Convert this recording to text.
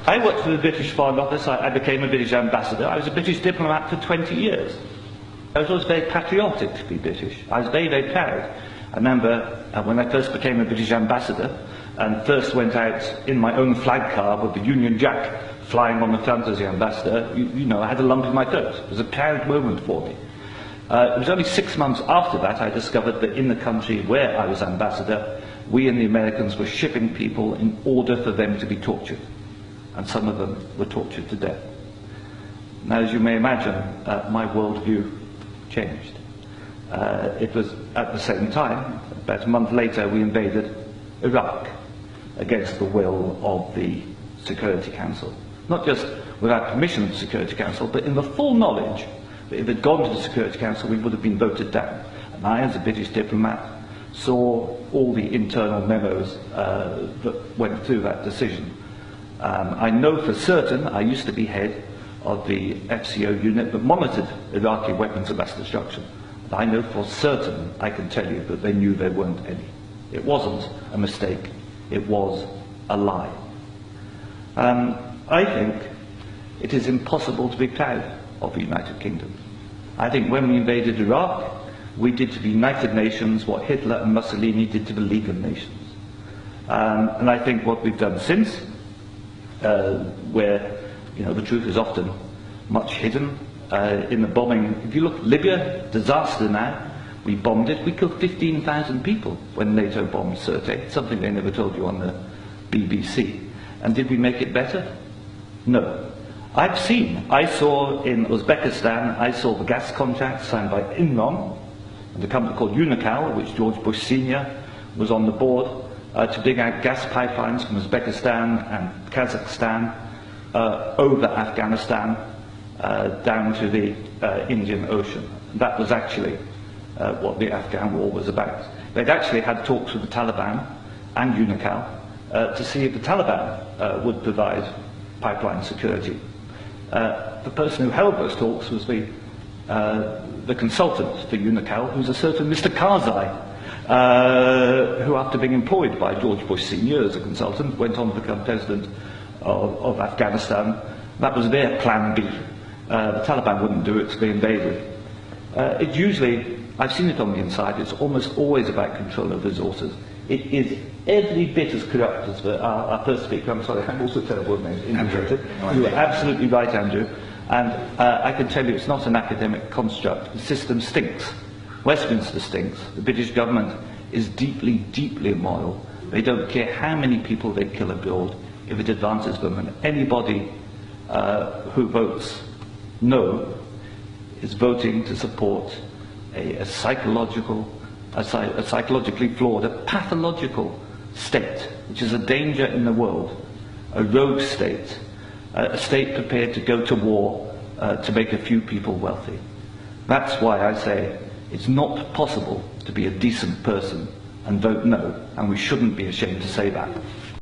I worked for the British Foreign Office. I became a British ambassador. I was a British diplomat for 20 years. I was always very patriotic to be British. I was very, very proud. I remember when I first became a British ambassador and first went out in my own flag car with the Union Jack flying on the front as the ambassador, you know, I had a lump in my throat. It was a proud moment for me. It was only 6 months after that I discovered that in the country where I was ambassador, we and the Americans were shipping people in order for them to be tortured. And some of them were tortured to death. Now, as you may imagine, my worldview changed. It was at the same time, about a month later, we invaded Iraq against the will of the Security Council. Not just without permission of the Security Council, but in the full knowledge that if it had gone to the Security Council, we would have been voted down. And I, as a British diplomat, saw all the internal memos that went through that decision. I know for certain, I used to be head of the FCO unit that monitored Iraqi weapons of mass destruction. And I know for certain, I can tell you, that they knew there weren't any. It wasn't a mistake, it was a lie. I think it is impossible to be proud of the United Kingdom. I think when we invaded Iraq, we did to the United Nations what Hitler and Mussolini did to the League of Nations. And I think what we've done since, where the truth is often much hidden in the bombing. If you look at Libya, disaster now, we bombed it. We killed 15,000 people when NATO bombed Sirte, something they never told you on the BBC. And did we make it better? No. I saw in Uzbekistan, I saw the gas contract signed by Enron and a company called Unocal, which George Bush Sr. was on the board, to dig out gas pipelines from Uzbekistan and Kazakhstan over Afghanistan down to the Indian Ocean. That was actually what the Afghan war was about. They'd actually had talks with the Taliban and Unocal to see if the Taliban would provide pipeline security. The person who held those talks was the consultant for Unocal, who's a certain Mr. Karzai, who, after being employed by George Bush Sr. as a consultant, went on to become president of Afghanistan. That was their plan B. The Taliban wouldn't do it, so they invaded. It usually, I've seen it on the inside, it's almost always about control of resources. It is every bit as corrupt as our first speaker. I'm sorry, I'm also terrible with names. Andrew. You are absolutely right, Andrew. And I can tell you it's not an academic construct. The system stinks. Westminster stinks. The British government is deeply, deeply immoral. They don't care how many people they kill abroad if it advances them. And anybody who votes no is voting to support a psychologically flawed, a pathological state, which is a danger in the world, a rogue state, a state prepared to go to war to make a few people wealthy. That's why I say it's not possible to be a decent person and vote no, and we shouldn't be ashamed to say that.